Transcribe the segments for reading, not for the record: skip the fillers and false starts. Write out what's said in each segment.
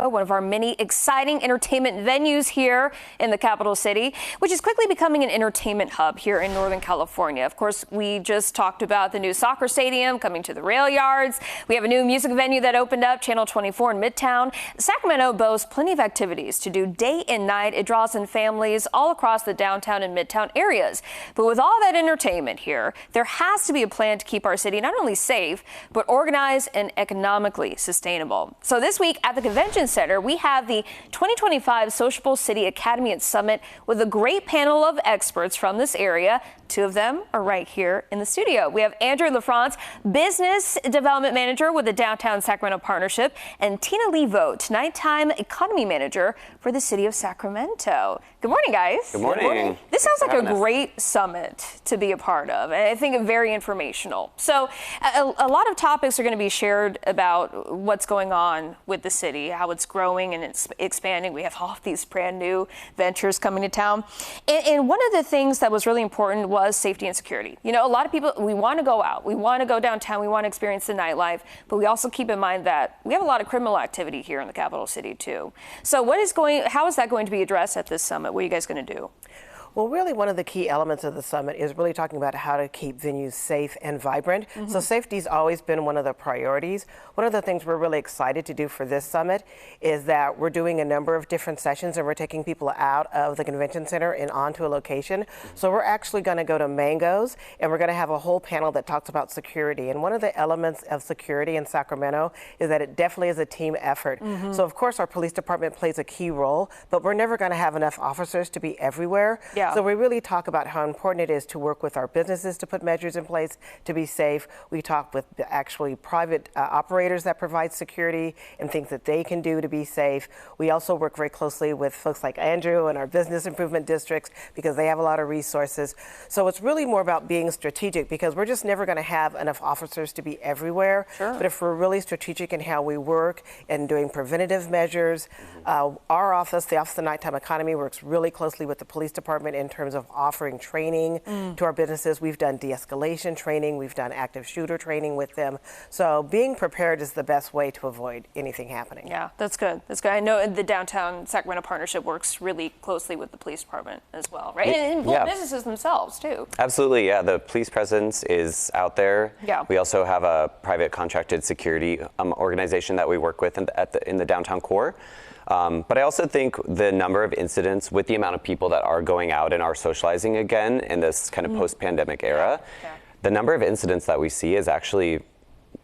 One of our many exciting entertainment venues here in the capital city, which is quickly becoming an entertainment hub here in Northern California. Of course, we just talked about the new soccer stadium coming to the rail yards. We have a new music venue that opened up, Channel 24 in Midtown. Sacramento boasts plenty of activities to do day and night. It draws in families all across the downtown and Midtown areas. But with all that entertainment here, there has to be a plan to keep our city not only safe, but organized and economically sustainable. So this week at the Convention Center, we have the 2025 Sociable City Academy and Summit with a great panel of experts from this area. Two of them are right here in the studio. We have Andrew LaFrance, Business Development Manager with the Downtown Sacramento Partnership, and Tina Lee Vogt, Nighttime Economy Manager for the City of Sacramento. Good morning, guys. Good morning. This sounds like a great summit to be a part of, and I think very informational. So a lot of topics are going to be shared about what's going on with the city, how it's growing and it's expanding. We have all of these brand new ventures coming to town. And one of the things that was really important was safety and security. You know, a lot of people, we want to go out, we want to go downtown, we want to experience the nightlife, but we also keep in mind that we have a lot of criminal activity here in the capital city too. So how is that going to be addressed at this summit? What are you guys going to do? Well, really one of the key elements of the summit is really talking about how to keep venues safe and vibrant. So safety's always been one of the priorities. One of the things we're really excited to do for this summit is that we're doing a number of different sessions and we're taking people out of the convention center and onto a location. So we're actually going to go to Mango's and we're going to have a whole panel that talks about security. And one of the elements of security in Sacramento is that it definitely is a team effort. So of course our police department plays a key role, but we're never going to have enough officers to be everywhere. Yeah. So we really talk about how important it is to work with our businesses to put measures in place to be safe. We talk with actually private operators that provide security and things that they can do to be safe. We also work very closely with folks like Andrew and our business improvement districts because they have a lot of resources. So it's really more about being strategic because we're just never going to have enough officers to be everywhere. Sure. But if we're really strategic in how we work and doing preventative measures, our office, the Office of Nighttime Economy, works really closely with the police department in terms of offering training to our businesses. We've done de-escalation training, we've done active shooter training with them. So being prepared is the best way to avoid anything happening. Yeah, that's good. That's good. I know the Downtown Sacramento Partnership works really closely with the police department as well, right? And businesses themselves too. Absolutely, yeah. The police presence is out there. Yeah. We also have a private contracted security organization that we work with in the downtown core. But I also think the number of incidents with the amount of people that are going out and are socializing again in this kind of post-pandemic era, the number of incidents that we see is actually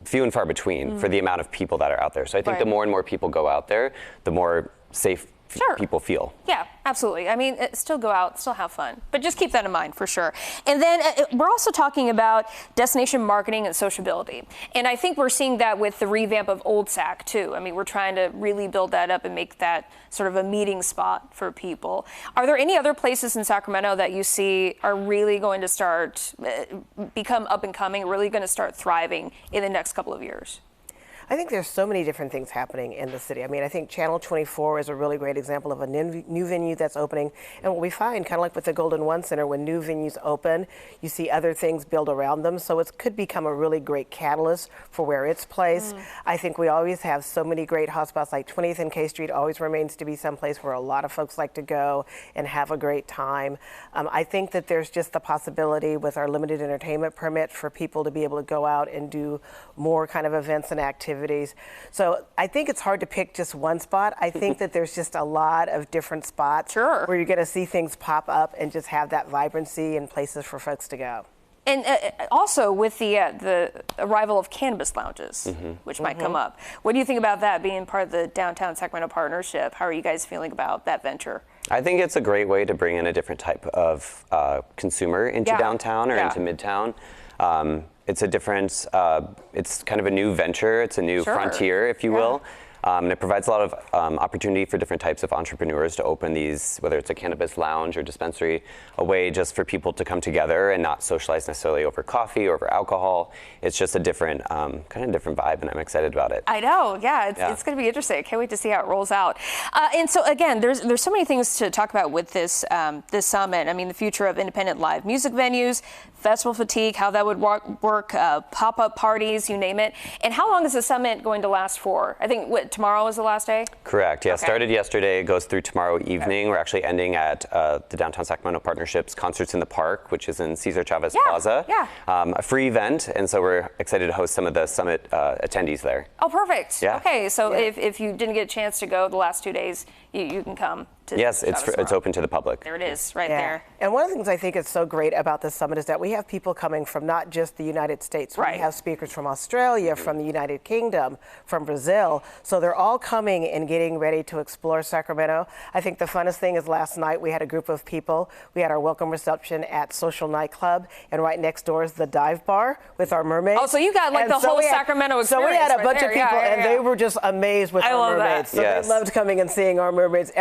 few and far between for the amount of people that are out there. So I think the more and more people go out there, the more safe people feel. Yeah, absolutely. I mean, still go out, still have fun, but just keep that in mind for sure. And then we're also talking about destination marketing and sociability. And I think we're seeing that with the revamp of Old Sac too. I mean, we're trying to really build that up and make that sort of a meeting spot for people. Are there any other places in Sacramento that you see are really going to start, become up and coming, really going to start thriving in the next couple of years? I think there's so many different things happening in the city. I mean, I think Channel 24 is a really great example of a new venue that's opening. And what we find, kind of like with the Golden One Center, when new venues open, you see other things build around them. So it could become a really great catalyst for where it's placed. I think we always have so many great hotspots, like 20th and K Street always remains to be someplace where a lot of folks like to go and have a great time. I think that there's just the possibility with our limited entertainment permit for people to be able to go out and do more kind of events and activities. So I think it's hard to pick just one spot. I think that there's just a lot of different spots where you're going to see things pop up and just have that vibrancy and places for folks to go. And also with the arrival of cannabis lounges, which might come up. What do you think about that being part of the Downtown Sacramento Partnership? How are you guys feeling about that venture? I think it's a great way to bring in a different type of consumer into downtown or into Midtown. It's a different, it's kind of a new venture. It's a new frontier, if you will. And it provides a lot of opportunity for different types of entrepreneurs to open these, whether it's a cannabis lounge or dispensary, a way just for people to come together and not socialize necessarily over coffee or over alcohol. It's just a different, kind of different vibe, and I'm excited about it. I know, it's going to be interesting. I can't wait to see how it rolls out. And so again, there's so many things to talk about with this this summit. I mean, the future of independent live music venues, festival fatigue, how that would work, pop-up parties, you name it. And how long is the summit going to last for? I think what tomorrow is the last day? Correct. Yeah, Okay. started yesterday, goes through tomorrow evening. We're actually ending at the Downtown Sacramento Partnership's Concerts in the Park, which is in Cesar Chavez Plaza. Yeah. A free event, and so we're excited to host some of the summit attendees there. Oh, perfect. Yeah. Okay, so if you didn't get a chance to go the last 2 days, you can come to Yes, it's Chavez open to the public. There it is, right there. And one of the things I think is so great about this summit is that we have people coming from not just the United States. Right. We have speakers from Australia, from the United Kingdom, from Brazil. So they're all coming and getting ready to explore Sacramento. I think the funnest thing is last night we had a group of people. We had our welcome reception at Social Nightclub, and right next door is the dive bar with our mermaids. Oh, so you got like And the so whole we had- Sacramento So we experience had a right bunch there. of people, Yeah, and yeah. they were just amazed with I our love that. mermaids. So Yes. they loved coming and seeing our mermaids.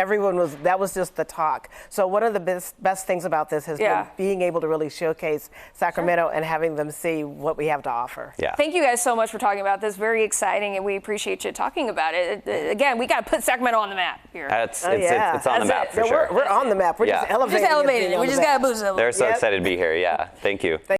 That was just the talk. So one of the best things about this has Yeah. been being able to really showcase Sacramento and having them see what we have to offer. Yeah. Thank you guys so much for talking about this. Very exciting, and we appreciate you talking about it. Again, we got to put Sacramento on the map here. It's Oh, on the That's map it. for No, sure. we're on the map. We're Yeah. just elevating. Just it, elevated being it. on We the just got map. to boost it. They're so Yep. excited to be here. Yeah. Thank you.